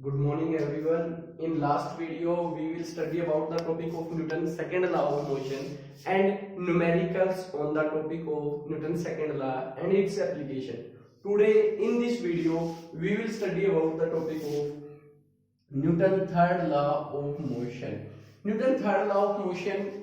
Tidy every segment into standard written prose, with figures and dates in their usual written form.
Good morning everyone. In last video we will study about the topic of Newton's second law of motion and numericals on the topic of Newton's second law and its application. Today in this video we will study about the topic of Newton third law of motion. Newton third law of motion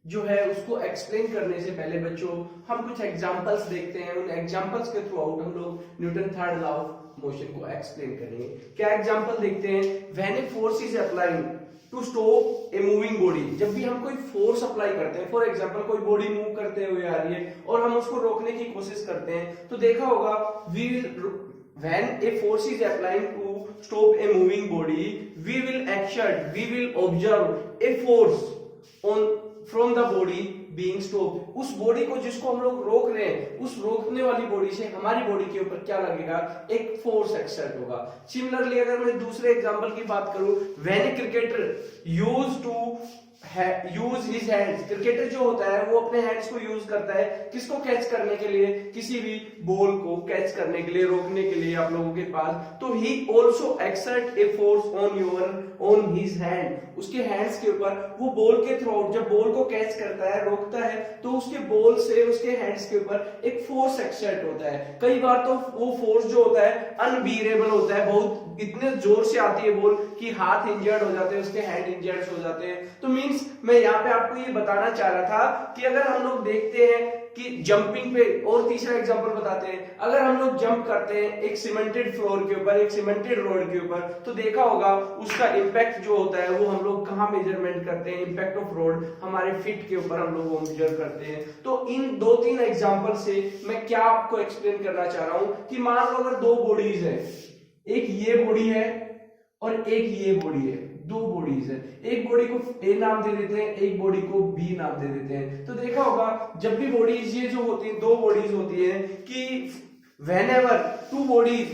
जो है उसको explain करने से पहले बच्चों हम कुछ examples देखते हैं। उन एग्जांपल्स के थ्रू आउट हम लोग Newton third law of motion को एक्सप्लेन करेंगे। क्या एग्जांपल देखते हैं? When a force is applied to stop a moving body, जब भी हम कोई फोर्स अप्लाई करते हैं, फॉर एग्जांपल कोई बॉडी मूव करते हुए आ रही है और हम उसको रोकने की कोशिश करते हैं, तो देखा होगा we will when a force is applying to stop a moving body we will observe a force on from the body being stopped। उस बॉडी को जिसको हम लोग रोक रहे हैं, उस रोकने वाली बॉडी से हमारी बॉडी के ऊपर क्या लगेगा? एक फोर्स एक्सर्ट होगा। सिमिलरली अगर मैं दूसरे एग्जांपल की बात करूं, when a cricketer use his hands, cricketer जो होता है वो अपने हैंड्स को यूज करता है किसको कैच करने के लिए? किसी भी बॉल को कैच करने के लिए, रोकने के लिए आप लोगों के पास। तो he also exert a force on his hand, उसके हैंड्स के ऊपर वो बॉल के थ्रू जब बॉल को कैच करता है, रोकता है, तो उसके बॉल से उसके हैंड्स के ऊपर एक फोर्स एक्सर्ट होता है। कई बार तो वो फोर्स जो होता है अनबीरेबल होता है, बहुत इतने जोर से आती है बॉल कि हाथ इंजर्ड हो जाते हैं, उसके हैंड इंजर्ड हो जाते हैं। तो मींस मैं यहाँ पे आपको ये बताना चाह रहा था कि अगर हम लोग देखते हैं कि जंपिंग पे, और तीसरा एग्जांपल बताते हैं, अगर हम लोग जंप करते हैं एक सीमेंटेड फ्लोर के ऊपर, एक सीमेंटेड रोड के ऊपर, तो देखा होगा उसका इंपैक्ट जो होता है वो हम लोग कहाँ मेजरमेंट करते हैं? इंपैक्ट ऑफ रोड हमारे फीट के ऊपर हम लोग वो मेजर करते हैं। तो इन दो तीन एग्जांपल से मैं क्या आपको एक्सप्लेन करना चाह रहा हूं कि मान लो अगर दो बॉडीज है, एक ये बॉडी है और एक ये बॉडी है, दो बॉडीज है, एक बॉडी को ए नाम दे देते हैं, एक बॉडी को बी नाम दे देते हैं। तो देखा होगा जब भी बॉडीज ये जो होती है, दो बॉडीज होती है, कि व्हेनेवर टू बॉडीज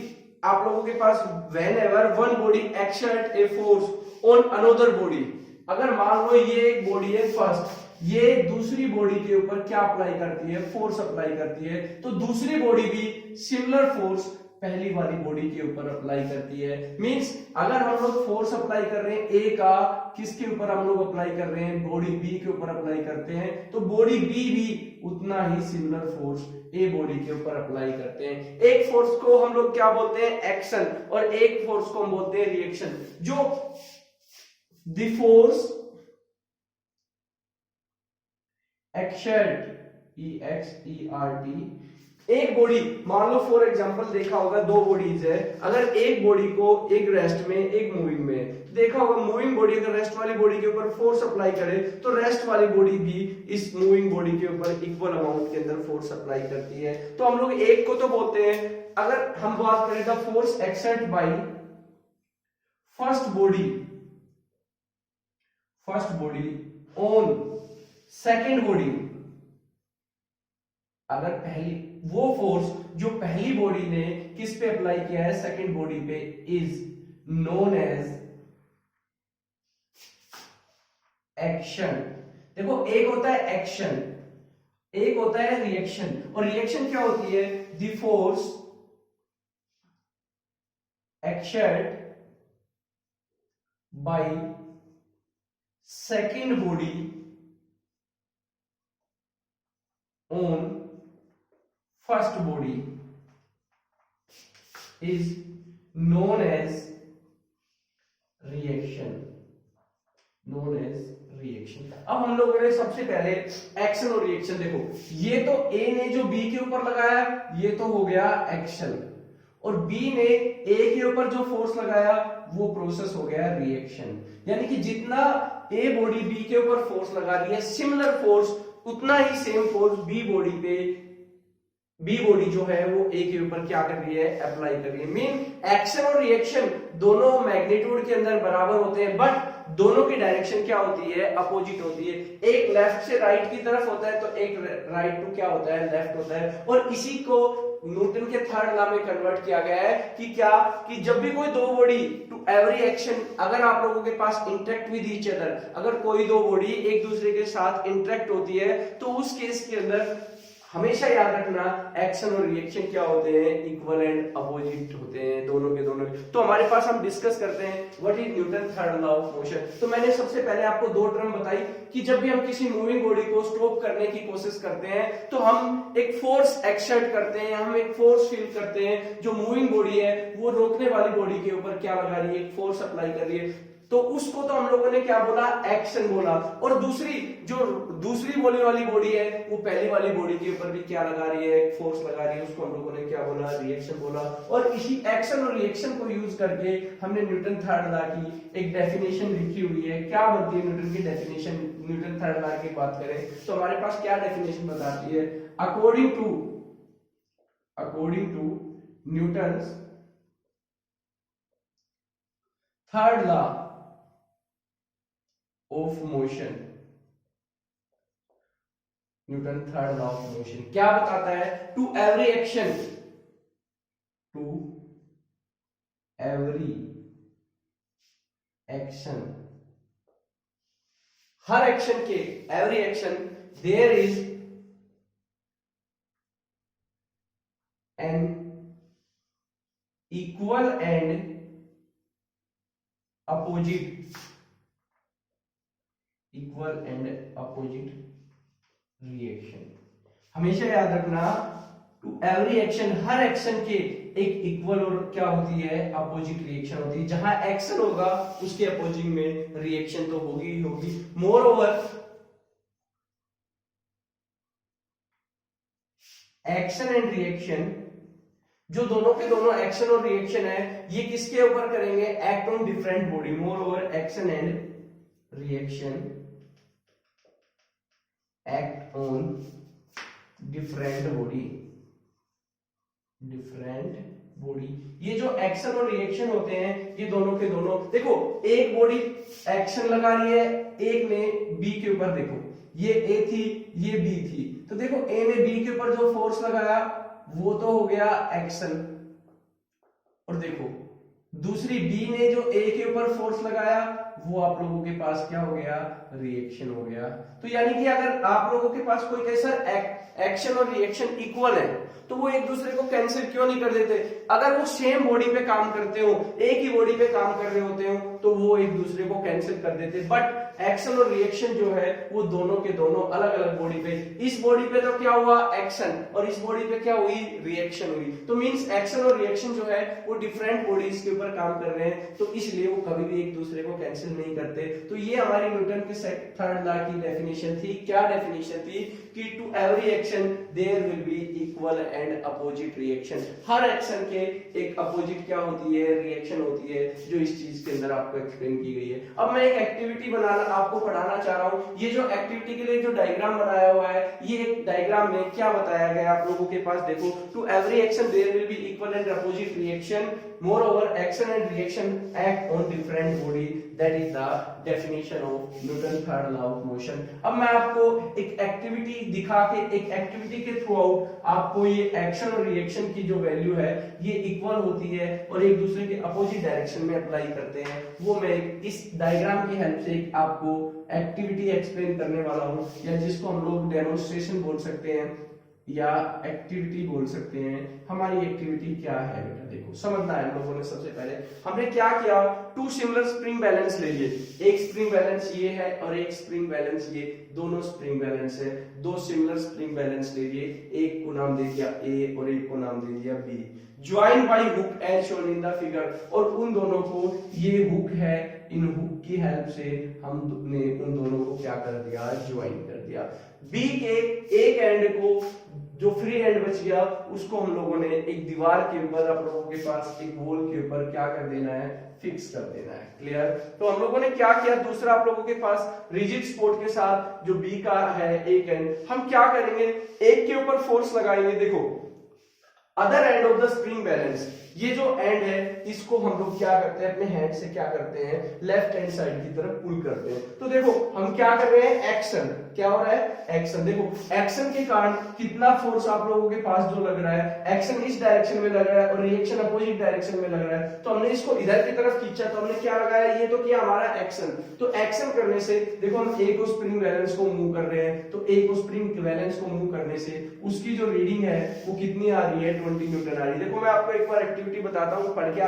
आप लोगों के पास, whenever one body exert a force on another body, अगर मान लो ये एक बॉडी है फर्स्ट, ये दूसरी बॉडी के ऊपर क्या अप्लाई करती है? फोर्स अप्लाई करती है, तो दूसरी बॉडी भी सिमिलर फोर्स पहली वाली बॉडी के ऊपर अप्लाई करती है। मींस अगर हम लोग फोर्स अप्लाई कर रहे हैं ए का, किसके ऊपर हम लोग अप्लाई कर रहे हैं? बॉडी बी के ऊपर अप्लाई करते हैं, तो बॉडी बी भी उतना ही सिमिलर फोर्स ए बॉडी के ऊपर अप्लाई करते हैं। एक फोर्स को हम लोग क्या बोलते हैं? एक्शन, और एक फोर्स को हम बोलते हैं रिएक्शन। जो द फोर्स एक्सर्ट, EXERT, एक बॉडी, मान लो फॉर एग्जांपल देखा होगा दो बॉडीज है, अगर एक बॉडी को एक रेस्ट में एक मूविंग में, देखा होगा मूविंग बॉडी अगर रेस्ट वाली बॉडी के ऊपर फोर्स अप्लाई करे तो रेस्ट वाली बॉडी भी इस मूविंग बॉडी के ऊपर इक्वल अमाउंट के अंदर फोर्स अप्लाई करती है। तो हम लोग एक को तो बोलते हैं, अगर हम बात करें the force exert by first body on second body, अगर पहली वो फोर्स जो पहली बॉडी ने किस पे अप्लाई किया है? सेकंड बॉडी पे, इज नोन एज एक्शन। देखो एक होता है एक्शन, एक होता है रिएक्शन, और रिएक्शन क्या होती है? The force exert by second body on first body is known as reaction। अब हम लोगों ने सबसे पहले एक्शन और रिएक्शन, देखो ये तो ए ने जो बी के ऊपर लगाया ये तो हो गया एक्शन, और बी ने ए के ऊपर जो फोर्स लगाया वो प्रोसेस हो गया रिएक्शन। यानी कि जितना ए बॉडी बी के ऊपर फोर्स लगा रही है, सिमिलर फोर्स उतना ही सेम फोर्स बी बॉडी जो है वो ए के ऊपर क्या कर रही है? अप्लाई कर रही है। मीन एक्शन और रिएक्शन दोनों मैग्नीट्यूड के अंदर बराबर होते हैं, बट दोनों की डायरेक्शन क्या होती है? अपोजिट होती है। एक लेफ्ट से राइट की तरफ होता है तो एक राइट टू क्या होता है? लेफ्ट होता है। और इसी को न्यूटन के थर्ड लॉ में कन्वर्ट किया गया है कि क्या, कि जब भी कोई दो बॉडी टू एवरी एक्शन, अगर आप लोगों के पास इंटरेक्ट विद ईच अदर, अगर कोई दो बॉडी एक दूसरे के साथ इंटरेक्ट होती है तो उस केस के अंदर हमेशा याद रखना एक्शन और रिएक्शन क्या होते हैं, इक्वल एंड अपोजिट होते हैं, दोनों के दोनों। तो हमारे पास हम डिस्कस करते हैं what is Newton third law of motion. तो मैंने सबसे पहले आपको दो टर्म बताई कि जब भी हम किसी मूविंग बॉडी को स्टॉप करने की कोशिश करते हैं तो हम एक फोर्स एक्सर्ट करते हैं, हम एक फोर्स फील करते हैं। जो मूविंग बॉडी है वो रोकने वाली बॉडी के ऊपर क्या लगा रही है, एक फोर्स अप्लाई कर रही है, तो उसको तो हम लोगों ने क्या बोला, एक्शन बोला। और दूसरी बोली वाली बॉडी है वो पहली वाली बॉडी के ऊपर भी क्या लगा रही है, एक फोर्स लगा रही है, उसको हम लोगों ने क्या बोला, रिएक्शन बोला। और इसी एक्शन और रिएक्शन को यूज करके हमने न्यूटन थर्ड लॉ की एक डेफिनेशन लिखी हुई है। क्या बनती है न्यूटन की डेफिनेशन, न्यूटन थर्ड लॉ की बात करें तो हमारे पास क्या डेफिनेशन बताती है, according to Newton third law of motion, Newton third law of motion क्या बताता है, टू एवरी एक्शन, हर एक्शन के, every action, there is an equal and opposite reaction. हमेशा याद रखना टू एवरी एक्शन, हर एक्शन के एक इक्वल और क्या होती है, अपोजिट रिएक्शन होती है। जहां एक्शन होगा उसके अपोजिट में रिएक्शन तो होगी ही होगी। More over action and reaction, जो दोनों के दोनों एक्शन और रिएक्शन है ये किसके ऊपर करेंगे, act on different body. More over action and reaction act on different body. ये जो एक्शन और रिएक्शन होते हैं ये दोनों के दोनों, देखो एक बॉडी एक्शन लगा रही है, एक ने बी के ऊपर, देखो ये ए थी ये बी थी, तो देखो ए ने बी के ऊपर जो फोर्स लगाया वो तो हो गया एक्शन, और देखो दूसरी बी ने जो ए के ऊपर फोर्स लगाया वो आप लोगों के पास क्या हो गया, रिएक्शन हो गया। तो यानी कि अगर आप लोगों के पास कोई कैसा एक्शन और रिएक्शन इक्वल है तो वो एक दूसरे को कैंसिल क्यों नहीं कर देते। अगर वो सेम बॉडी पे काम करते हो, एक ही बॉडी पे काम कर रहे होते हो तो वो एक दूसरे को कैंसिल कर देते। बट एक्शन और रिएक्शन जो है वो दोनों के दोनों अलग अलग बॉडी पे, इस बॉडी पे तो क्या हुआ एक्शन और इस बॉडी पे क्या हुई, रिएक्शन हुई। तो मींस एक्शन और रिएक्शन जो है वो डिफरेंट बॉडीज के ऊपर काम कर रहे हैं, तो इसलिए वो कभी भी एक दूसरे को कैंसिल नहीं करते। तो ये हमारी न्यूटन के थर्ड लॉ की डेफिनेशन थी। क्या डेफिनेशन थी कि to every action there will be equal and opposite reaction. हर एक्शन के एक अपोजिट क्या होती है, रिएक्शन होती है, जो इस चीज के अंदर आपको एक्सप्लेन की गई है। अब मैं एक एक्टिविटी बनाना आपको पढ़ाना चाह रहा हूं। ये जो एक्टिविटी के लिए जो डायग्राम बनाया हुआ है, ये एक डायग्राम में क्या बताया गया आप लोगों के पास, देखो to every action there will be equal and opposite reaction, moreover action and reaction act on different body, that is the definition of Newton third law of motion। अब मैं आपको एक एक्टिविटी दिखा के, एक एक्टिविटी के थ्रू आउट आपको ये एक्शन और रिएक्शन की जो वैल्यू है ये इक्वल होती है और एक दूसरे के अपोजिट डायरेक्शन में अप्लाई करते हैं, वो मैं इस डायग्राम की हेल्प से आपको एक्टिविटी एक्सप्लेन करने वाला हूं, या जिसको हम लोग डेमोन्स्ट्रेशन बोल सकते हैं या एक्टिविटी बोल सकते हैं। हमारी एक्टिविटी क्या है बेटा, देखो समझना है हम लोगों ने। सबसे पहले हमने क्या किया, टू सिमिलर स्प्रिंग बैलेंस ले लिए, एक स्प्रिंग बैलेंस ये है और एक स्प्रिंग बैलेंस ये, दोनों स्प्रिंग बैलेंस है। दो सिमिलर स्प्रिंग बैलेंस ले लिए, एक को नाम दे दिया ए और एक को नाम दे दिया B, join by hook as shown in the figure, और उन दोनों को, ये हुक है, इन हुक की हेल्प से हमने उन दोनों को क्या कर दिया, ज्वाइन कर दिया। बी के एक एंड को, जो फ्री एंड बच गया, उसको हम लोगों ने एक दीवार के ऊपर, आप लोगों के पास एक वॉल के ऊपर क्या कर देना है, फिक्स कर देना है। क्लियर। तो हम लोगों ने क्या किया, दूसरा आप लोगों के पास रिजिड सपोर्ट के साथ जो बी का है एक एंड, हम क्या करेंगे, एक के ऊपर फोर्स लगाएंगे, देखो other end of the spring balance, ये जो एंड है इसको हम लोग क्या करते हैं, अपने हैंड से क्या करते हैं, लेफ्ट हैंड साइड की तरफ पुल करते हैं। तो देखो हम क्या कर रहे हैं, एक्शन, क्या हो रहा है, एक्शन। देखो एक्शन के कारण कितना फोर्स आप लोगों के पास जो लग रहा है, एक्शन इस डायरेक्शन में लग रहा है और रिएक्शन अपोजिट डायरेक्शन में लग रहा है। तो हमने इसको इधर की तरफ खींचा, तो हमने क्या लगाया, ये तो किया हमारा एक्शन। तो एक्शन करने से देखो हम ए को स्प्रिंग बैलेंस को मूव कर रहे हैं, तो ए को स्प्रिंग बैलेंस को मूव करने से उसकी जो रीडिंग है वो कितनी आ रही है, 20 न्यूटन आ रही है। देखो मैं आपको एक बार एक्टिविटी बताता हूँ, पढ़ के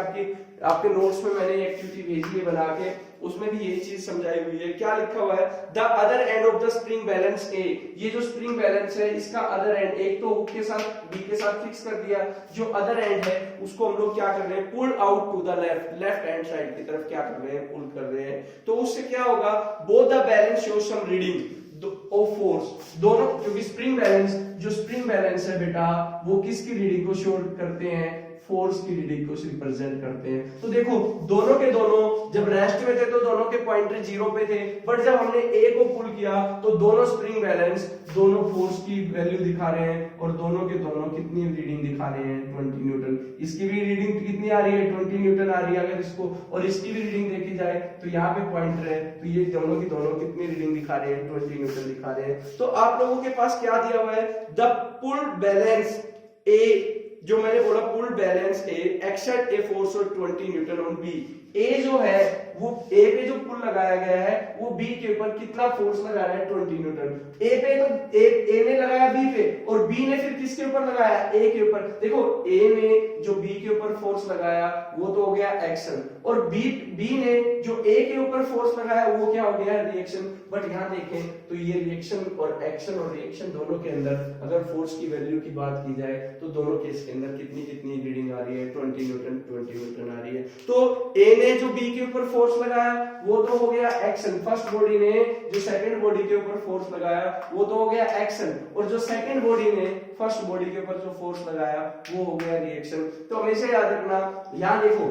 आपके नोट्स में मैंने एक्टिविटी भेजी है बना के, उसमें भी यही चीज समझाई हुई है। क्या लिखा हुआ है, the other end of the spring balance A, ये जो स्प्रिंग बैलेंस है इसका अदर एंड, एक तो हुक के साथ बी के साथ फिक्स कर दिया, जो अदर एंड है उसको हम लोग क्या कर रहे हैं, pull out to the left hand side की तरफ क्या कर रहे हैं, पुल कर रहे हैं। तो उससे क्या होगा, both the balance show some reading of force, दोनों, क्योंकि स्प्रिंग बैलेंस, जो स्प्रिंग बैलेंस है बेटा वो किसकी रीडिंग को शो करते हैं, फोर्स की रीडिंग को रिप्रेजेंट करते हैं। तो देखो दोनों के दोनों जब रेस्ट में थे तो दोनों के पॉइंटर 0 पे थे, बट जब हमने ए को पुल किया तो दोनों स्प्रिंग बैलेंस दोनों फोर्स की वैल्यू दिखा रहे हैं और दोनों के दोनों कितनी रीडिंग दिखा रहे हैं, 20 न्यूटन। इसकी भी रीडिंग कितनी आ रही है, 20 न्यूटन आ रही है। अगर इसको और इसकी भी रीडिंग देखी जाए तो यहाँ पे पॉइंटर है, तो ये दोनों की दोनों कितनी रीडिंग दिखा रहे हैं, 20 न्यूटन दिखा रहे हैं। तो आप लोगों के पास क्या दिया हुआ है, द पुल बैलेंस ए, जो मैंने बोला pull balance A exert a force of 20 newton on B. A जो है वो ए पे जो पुल लगाया गया है वो बी के ऊपर कितना फोर्स लगा रहा है, 20 न्यूटन। ए पे तो ए ने लगाया बी पे और बी ने फिर किसके ऊपर लगाया, ए के ऊपर। देखो ए ने जो बी के ऊपर फोर्स लगाया वो तो हो गया एक्शन, और बी ने जो ए के ऊपर फोर्स लगाया वो क्या हो गया, रिएक्शन। बट यहाँ देखें तो ये रिएक्शन और एक्शन और रिएक्शन दोनों के अंदर अगर फोर्स की वैल्यू की बात की जाए तो दोनों केस के अंदर कितनी कितनी रीडिंग आ रही है, 20 न्यूटन आ रही है। तो ए ने जो बी के ऊपर फोर्स लगाया वो तो हो गया एक्शन, फर्स्ट बॉडी ने जो सेकंड बॉडी के ऊपर फोर्स लगाया वो तो हो गया एक्शन, और जो सेकंड बॉडी ने फर्स्ट बॉडी के ऊपर जो फोर्स लगाया वो हो गया रिएक्शन। तो हमेशा याद रखना, यहां देखो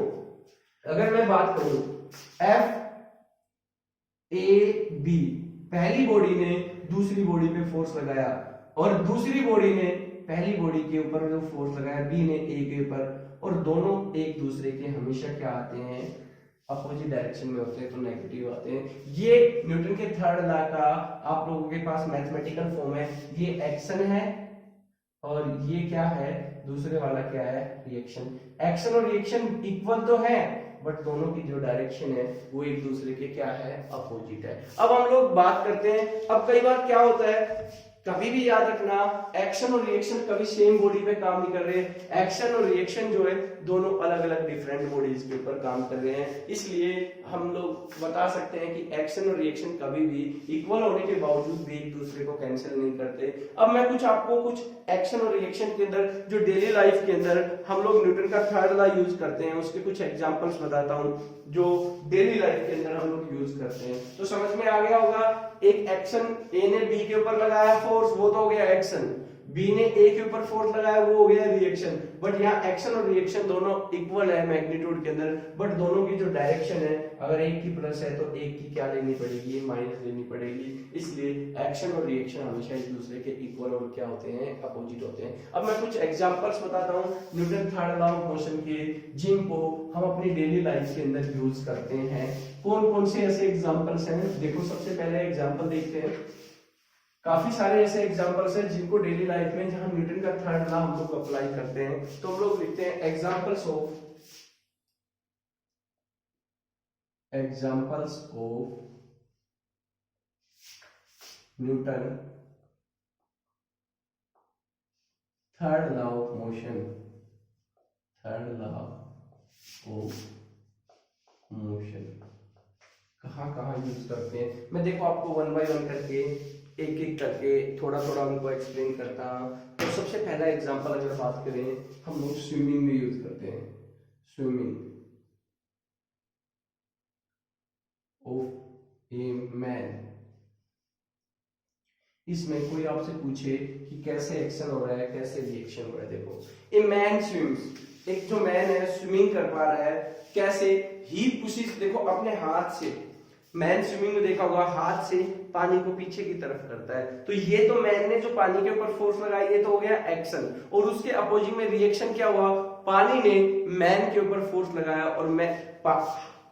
अगर मैं बात करूं एफ ए बी, पहली बॉडी ने दूसरी बॉडी पे फोर्स लगाया और दूसरी बॉडी ने पहली बॉडी के ऊपर जो फोर्स लगाया बी ने ए के ऊपर, और दोनों एक दूसरे के हमेशा क्या आते हैं, अपोजिट डायरेक्शन में होते हैं, तो नेगेटिव आते हैं। ये न्यूटन के थर्ड लॉ का आप लोगों के पास मैथमेटिकल फॉर्म है, ये एक्शन है और ये क्या है, दूसरे वाला क्या है, रिएक्शन। एक्शन और रिएक्शन इक्वल तो है बट दोनों की जो डायरेक्शन है वो एक दूसरे के क्या है, अपोजिट है। अब हम लोग बात करते हैं, अब कई बार क्या होता है, कभी भी याद रखना एक्शन और रिएक्शन कभी सेम बॉडी पे काम नहीं कर रहे, एक्शन और रिएक्शन जो है दोनों अलग अलग डिफरेंट बॉडीज के ऊपर काम कर रहे हैं। इसलिए हम लोग बता सकते हैं कि एक्शन और रिएक्शन कभी भी इक्वल होने के बावजूद भी एक दूसरे को कैंसिल नहीं करते। अब मैं आपको कुछ एक्शन और रिएक्शन के अंदर जो डेली लाइफ के अंदर हम लोग न्यूटन का थर्ड लॉ यूज करते हैं उसके कुछ एग्जांपल्स बताता हूं जो डेली लाइफ के अंदर हम लोग यूज करते हैं, तो समझ में आ गया होगा। एक एक्शन, ए ने बी के ऊपर लगाया फोर्स वो तो हो गया एक्शन, बी ने ए के ऊपर फोर्स लगाया वो हो गया रिएक्शन। बट यहाँ एक्शन और रिएक्शन दोनों इक्वल है मैग्नीट्यूड के अंदर, बट दोनों की जो डायरेक्शन है अगर एक की प्लस है तो एक की क्या लेनी पड़ेगी, माइनस लेनी पड़ेगी। इसलिए एक्शन और रिएक्शन हमेशा एक दूसरे के इक्वल और क्या होते हैं, अपोजिट होते हैं। अब मैं कुछ एग्जांपल्स बताता हूँ Newton third law of motion के, जिनको हम अपनी डेली लाइफ के अंदर यूज करते हैं। कौन कौन से ऐसे एग्जांपल्स हैं, देखो सबसे पहले एग्जांपल देखते हैं। काफी सारे ऐसे एग्जांपल्स हैं जिनको डेली लाइफ में जहां न्यूटन का थर्ड लॉ हम लोग अप्लाई करते हैं, तो हम लोग लिखते हैं examples of Newton third law of motion, third law of motion कहाँ कहाँ यूज करते हैं। मैं देखो आपको वन बाय वन करके एक एक करके थोड़ा थोड़ा उनको एक्सप्लेन करता हूं। तो सबसे पहला एग्जांपल अगर बात करें हम लोग स्विमिंग में यूज करते हैं, स्विमिंग ऑफ ए मैन। इसमें कोई आपसे पूछे कि कैसे एक्शन हो रहा है कैसे रिएक्शन हो रहा है, देखो ए मैन स्विम्स, एक जो मैन है स्विमिंग कर पा रहा है कैसे, ही पुशेस, देखो अपने हाथ से, मैन स्विमिंग में देखा होगा हाथ से पानी को पीछे की तरफ करता है, तो ये तो मैन ने जो पानी के ऊपर फोर्स लगाई ये तो हो गया एक्शन, और उसके अपोजिट में रिएक्शन क्या हुआ, पानी ने मैन के ऊपर फोर्स लगाया और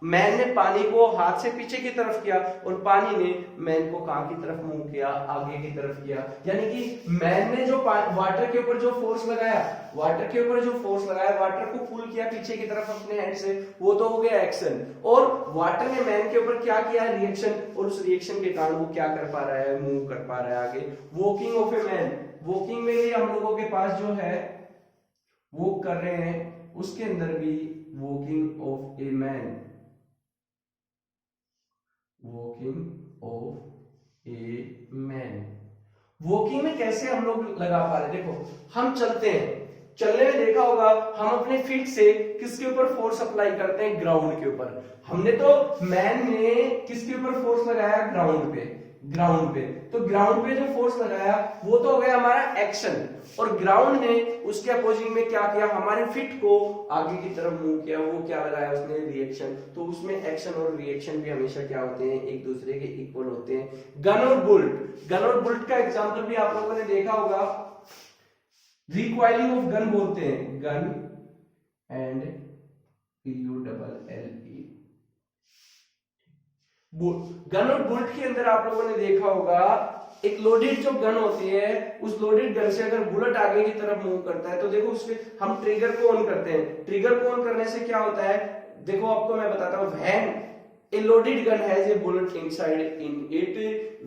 मैन ने पानी को हाथ से पीछे की तरफ किया और पानी ने मैन को कहां की तरफ मूव किया, आगे की तरफ किया। यानी कि मैन ने जो वाटर के ऊपर जो फोर्स लगाया, वाटर को पुल किया पीछे की तरफ अपने हैंड से, वो तो हो गया एक्शन। और वाटर ने मैन के ऊपर क्या किया, रिएक्शन, और उस रिएक्शन के कारण वो क्या कर पा रहा है, मूव कर पा रहा है आगे। Walking of a man, walking में भी हम लोगों के पास जो है वॉक कर रहे हैं, उसके अंदर भी walking of a man, walking of a man. Walking में कैसे हम लोग लगा पा रहे, देखो हम चलते हैं, चलने में देखा होगा हम अपने फीट से किसके ऊपर फोर्स अप्लाई करते हैं, ग्राउंड के ऊपर। हमने तो मैन ने किसके ऊपर फोर्स लगाया, ग्राउंड पे। तो ग्राउंड पे जो फोर्स लगाया वो तो हो गया हमारा एक्शन, और ग्राउंड ने उसके अपोजिट में क्या किया, हमारे फिट को आगे की तरफ मूव किया, वो क्या लगाया उसने, रिएक्शन। तो उसमें एक्शन और रिएक्शन भी हमेशा क्या होते हैं, एक दूसरे के इक्वल होते हैं। गन और बुलेट का एग्जांपल भी आप लोगों ने देखा होगा, रिकॉइलिंग ऑफ गन बोलते हैं, गन एंड PULLE। गन और बुलेट के अंदर आप लोगों ने देखा होगा, एक लोडेड जो गन होती है, उस लोडेड गन से अगर बुलेट आगे की तरफ मूव करता है तो देखो उसके हम ट्रिगर को ऑन करते हैं। ट्रिगर को ऑन करने से क्या होता है, देखो आपको मैं बताता हूं, when A loaded gun has a bullet inside in it,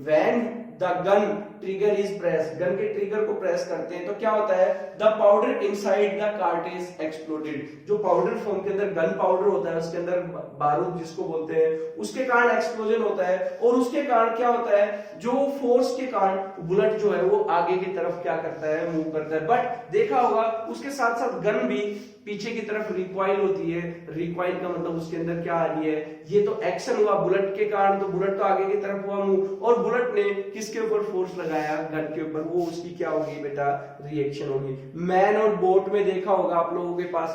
when the gun trigger is press, gun के ट्रिगर को प्रेस करते हैं तो क्या होता है, the powder inside the cartridge exploded. जो पाउडर फॉर्म के अंदर गन पाउडर होता है, उसके अंदर बारूद जिसको बोलते हैं, उसके कारण एक्सप्लोजन होता है, और उसके कारण क्या होता है, जो फोर्स के कारण बुलेट जो है वो आगे की तरफ क्या करता है, मूव करता है। बट देखा होगा उसके साथ साथ गन भी पीछे की तरफ रिकॉइल होती है। रिकॉइल का मतलब उसके अंदर क्या आ रही है, ये तो एक्शन हुआ बुलेट के कारण, तो बुलेट तो आगे की तरफ हुआ मूव, और बुलेट ने किसके ऊपर फोर्स लगाया, गन के ऊपर, वो उसकी क्या होगी बेटा, रिएक्शन होगी। मैन और बोट में देखा होगा आप लोगों के पास,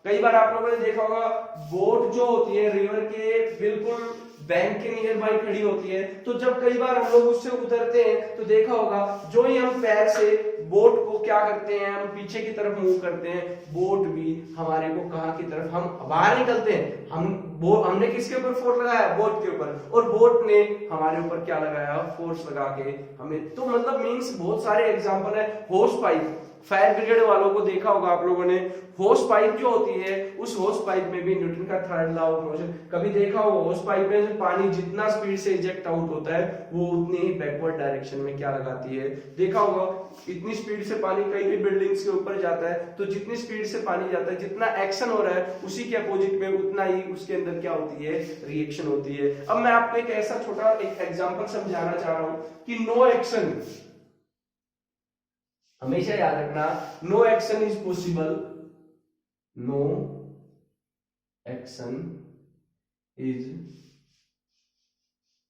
कई बार आप लोगों ने देखा होगा बोट जो होती है रिवर के बिल्कुल बैंक के नियर बाई खड़ी होती है, तो जब कई बार हम लोग उससे उतरते हैं तो देखा होगा जो ही हम पैर से बोट को क्या करते हैं, हम पीछे की तरफ मूव करते हैं, बोट भी हमारे को कहां की तरफ, हम बाहर निकलते हैं, हमने किसके ऊपर फोर्स लगाया, बोट के ऊपर, और बोट ने हमारे ऊपर क्या लगाया, फोर्स लगा के हमें। तो मतलब मींस बहुत सारे एग्जांपल है। होस पाइप, फायर ब्रिगेड वालों को देखा होगा आप लोगों ने, होस पाइप जो होती है, उस होस पाइप में भी न्यूटन का थर्ड लॉ ऑफ मोशन, कभी देखा होगा होस पाइप में से पानी जितना स्पीड से इजेक्ट आउट होता है वो उतनी ही बैकवर्ड डायरेक्शन में क्या लगाती है। देखा होगा इतनी स्पीड से पानी कई भी बिल्डिंग्स के ऊपर जाता है, तो जितनी स्पीड से पानी जाता है, जितना एक्शन हो रहा है उसी के अपोजिट में उतना ही उसके अंदर क्या होती है, रिएक्शन होती है। अब मैं आपको एक ऐसा छोटा एक एग्जांपल समझाना चाह रहा हूं कि नो एक्शन, हमेशा याद रखना, no action is possible, no action is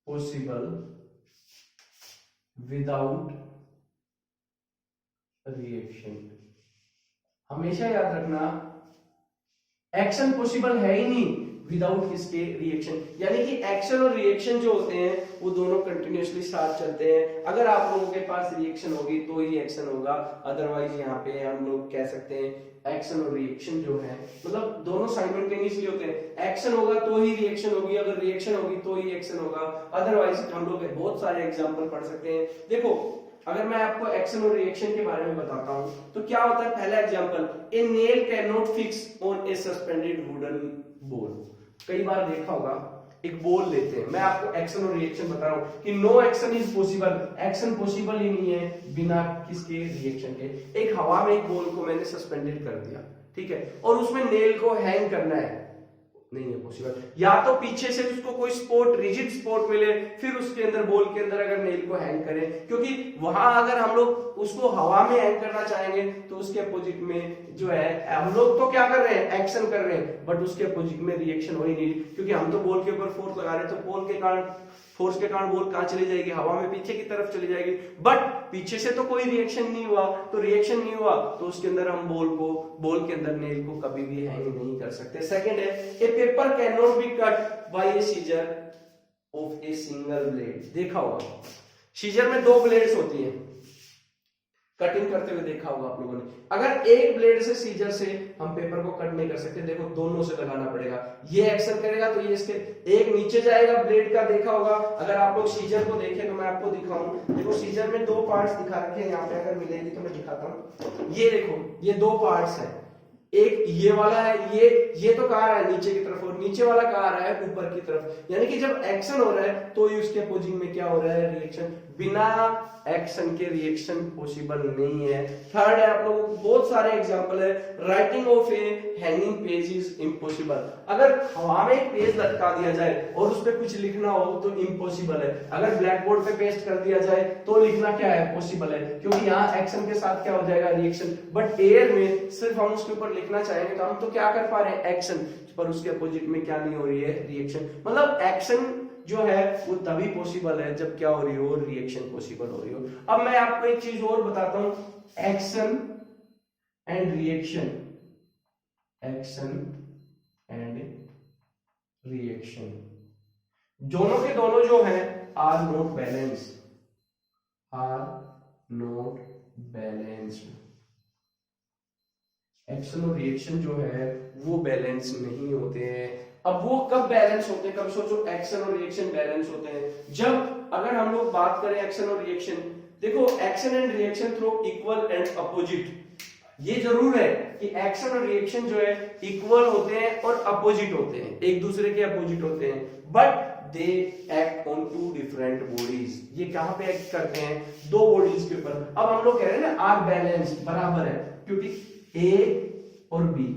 possible without reaction. हमेशा याद रखना, एक्शन पॉसिबल है ही नहीं विदाउट किसके, रिएक्शन। यानी कि एक्शन और रिएक्शन जो होते हैं वो दोनों कंटिन्यूअसली साथ चलते हैं। अगर आप लोगों के पास रिएक्शन होगी तो ही एक्शन होगा, अदरवाइज यहाँ पे हम लोग कह सकते हैं एक्शन और रिएक्शन जो है मतलब दोनों साइमल्टेनियसली होते हैं। एक्शन होगा तो ही रिएक्शन होगी, अगर रिएक्शन होगी तो ही एक्शन होगा, अदरवाइज हम लोग बहुत सारे एग्जाम्पल पढ़ सकते हैं। देखो अगर मैं आपको एक्शन और रिएक्शन के बारे में बताता हूं तो क्या होता है, पहला example, A nail can not fix on A suspended wooden ball. कई बार देखा होगा एक बॉल लेते हैं, मैं आपको एक्शन और रिएक्शन बता रहा हूं कि no action is possible, action possible ही नहीं है बिना किसके, रिएक्शन के। एक हवा में एक बॉल को मैंने सस्पेंडेड कर दिया, ठीक है, और उसमें नेल को हैंग करना है, नहीं है पॉसिबल। या तो पीछे से उसको कोई स्पोर्ट, रिजिड स्पोर्ट मिले, फिर उसके अंदर बॉल के अंदर अगर नेल को हैंग करें, क्योंकि वहां अगर हम लोग उसको हवा में हैंग करना चाहेंगे तो उसके अपोजिट में जो है, हम लोग तो क्या कर रहे हैं, एक्शन कर रहे हैं, बट उसके अपोजिट में रिएक्शन हो ही नहीं, क्योंकि हम तो बॉल के ऊपर फोर्स लगा रहे हैं, तो बॉल के कारण, फोर्स के कारण बॉल कहां चली जाएगी, हवा में पीछे की तरफ चली जाएगी। बट पीछे से तो कोई रिएक्शन नहीं हुआ, तो रिएक्शन नहीं हुआ तो उसके अंदर हम बॉल के अंदर नेल को कभी भी हैंग नहीं कर सकते। सेकंड है, a paper can not be cut by a scissor of a single blade. देखा होगा सीजर में दो ब्लेड्स होती हैं, कटिंग करते हुए देखा होगा आप लोगों ने। अगर एक ब्लेड से सीजर से हम पेपर को कट नहीं कर सकते, देखो दोनों से लगाना पड़ेगा। ये एक्शन करेगा तो ये इसके एक नीचे जाएगा ब्लेड का, देखा होगा। अगर आप लोग सीजर को देखें तो मैं आपको दिखाऊं, देखो सीजर में दो पार्ट्स दिखा रखे हैं, यहाँ पे अगर मिलेगी तो मैं दिखाता हूँ। ये देखो ये दो पार्ट्स हैं, एक ये वाला है, ये तो कहाँ है नीचे की तरफ, और नीचे वाला कहाँ रहा है ऊपर की तरफ। यानी कि जब एक्शन हो रहा है तो ही उसके अपोजिंग में क्या हो रहा है, रिएक्शन। बिना एक्शन के रिएक्शन पॉसिबल नहीं है। थर्ड है, आप लोगों को बहुत सारे एग्जांपल है, writing of A hanging page is impossible. अगर हवा में एक पेज लटका दिया जाए और उस पर कुछ लिखना हो तो इम्पॉसिबल है। अगर ब्लैक बोर्ड पे पेस्ट कर दिया जाए तो लिखना क्या है, पॉसिबल है, क्योंकि यहाँ एक्शन के साथ क्या हो जाएगा, रिएक्शन। बट एयर में सिर्फ हम उसके ऊपर लिखना चाहेंगे तो हम तो क्या कर पा रहे हैं, एक्शन, पर उसके अपोजिट में क्या नहीं हो रही है, रिएक्शन। मतलब एक्शन जो है वो तभी पॉसिबल है जब क्या हो रही हो, रिएक्शन पॉसिबल हो रही हो। अब मैं आपको एक चीज और बताता हूं, action and reaction, action and reaction दोनों के दोनों जो है are not balance, are not balanced. Action और रिएक्शन जो है वो बैलेंस नहीं होते हैं। अब वो कब बैलेंस होते हैं, कब सोचो एक्शन और रिएक्शन बैलेंस होते हैं, जब अगर हम लोग बात करें एक्शन और रिएक्शन, देखो action and reaction through equal and opposite. ये जरूर है कि एक्शन और रिएक्शन जो है इक्वल होते हैं और अपोजिट होते हैं, एक दूसरे के अपोजिट होते हैं, but they act on two different bodies. ये कहां पे एक्ट करते हैं, दो बॉडीज के ऊपर। अब हम लोग कह रहे हैं ना आर बैलेंस बराबर है, क्योंकि ए और बी,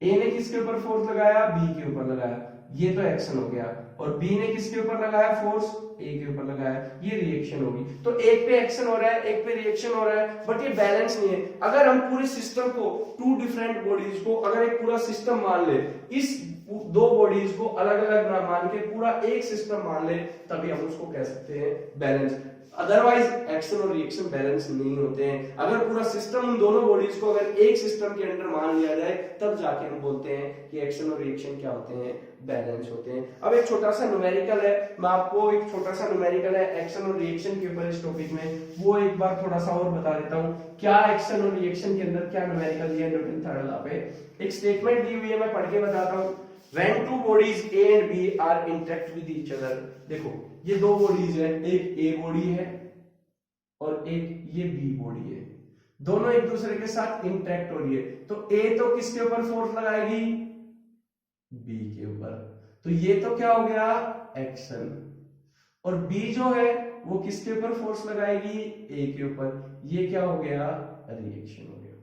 ए ने किसके ऊपर फोर्स लगाया, बी के ऊपर लगाया, ये तो एक्शन हो गया, और बी ने किसके ऊपर लगाया फोर्स, ए के ऊपर लगाया, ये रिएक्शन होगी। तो एक पे एक्शन हो रहा है, एक पे रिएक्शन हो रहा है, बट ये बैलेंस नहीं है। अगर हम पूरे सिस्टम को, टू डिफरेंट बॉडीज को अगर एक पूरा सिस्टम मान ले, इस दो बॉडीज को अलग अलग ना मान के पूरा एक सिस्टम मान ले, तभी हम उसको कह सकते हैं बैलेंस। अदरवाइज एक्शन और रिएक्शन बैलेंस नहीं होते हैं। अगर पूरा सिस्टम उन दोनों बॉडीज को अगर एक सिस्टम के अंदर मान लिया जाए, तब जाके हम बोलते हैं कि एक्शन और रिएक्शन क्या होते हैं, बैलेंस होते हैं। अब एक छोटा सा न्यूमेरिकल है, मैं आपको एक छोटा सा न्यूमेरिकल है एक्शन और रिएक्शन के ऊपर इस टॉपिक में, वो एक बार थोड़ा सा और बता देता हूँ। क्या एक्शन और रिएक्शन के अंदर क्या न्यूमेरिकल दिया न्यूटन थर्ड लॉ पे, एक स्टेटमेंट दी हुई है, मैं पढ़ के बताता हूँ। When two bodies A and B are interact with each other, देखो ये दो बॉडीज है, एक A बॉडी है और एक ये B बॉडी है, दोनों एक दूसरे के साथ इंटरेक्ट हो रही है। तो A तो किसके ऊपर फोर्स लगाएगी, B के ऊपर, तो ये तो क्या हो गया, एक्शन। और B जो है वो किसके ऊपर फोर्स लगाएगी, A के ऊपर, ये क्या हो गया, रिएक्शन हो गया।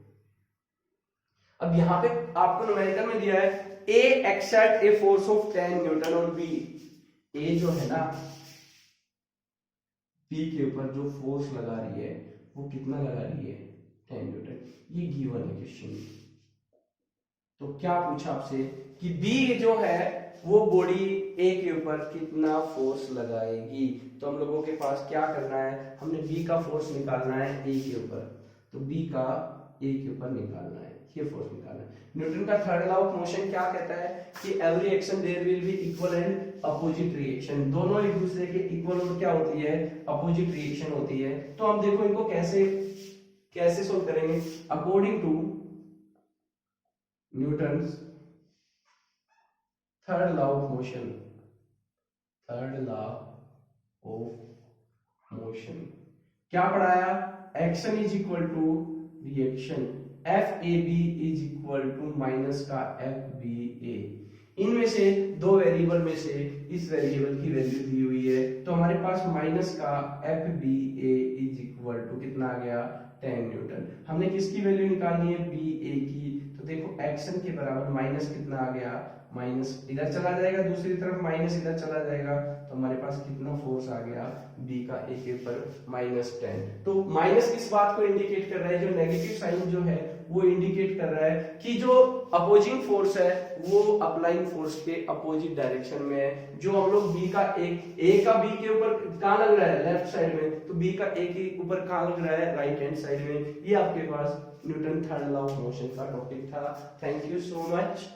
अब यहां पे आपको न्यूमेरिकल में दिया है A exert a force of 10 Newton और B, A जो है ना B के ऊपर जो फोर्स लगा रही है वो कितना लगा रही है, 10 न्यूटन। ये गिवन है क्वेश्चन। तो क्या पूछा आपसे कि B जो है वो बॉडी A के ऊपर कितना फोर्स लगाएगी। तो हम लोगों के पास क्या करना है, हमने B का फोर्स निकालना है A के ऊपर, तो B का A के ऊपर निकालना है, ये फोर्स निकालना है। न्यूटन का थर्ड लॉ ऑफ मोशन क्या कहता है कि every action there will be equal and opposite reaction. दोनों एक दूसरे के इक्वल और क्या होती है, अपोजिट रिएक्शन होती है। तो हम देखो इनको कैसे सोल्व करेंगे, according to Newton's third law of motion, third law of motion क्या पढ़ाया, action is equal to reaction, F A B is equal to minus का एफ बी ए। इनमें से दो वेरिएबल में से इस वेरिएबल की वैल्यू दी हुई है, तो हमारे पास माइनस का F B A is equal to कितना आ गया, 10 न्यूटन। हमने किसकी वैल्यू निकालनी है, बी ए की। तो देखो एक्शन के बराबर माइनस कितना आ गया, माइनस इधर चला जाएगा, दूसरी तरफ माइनस इधर चला जाएगा, तो हमारे पास कितना फोर्स आ गया, बी का ए के ऊपर -10। तो माइनस किस बात को इंडिकेट कर रहा है, जो नेगेटिव साइन जो है वो इंडिकेट कर रहा है कि जो अपोजिंग फोर्स है वो अप्लाइंग फोर्स के अपोजिट डायरेक्शन में है। जो हम लोग बी का ए का बी के ऊपर कहां लग रहा है, लेफ्ट साइड में, तो बी का ए के ऊपर कहां लग रहा है, राइट हैंड साइड में। ये आपके पास Newton third law of motion का टॉपिक था। Thank you so much.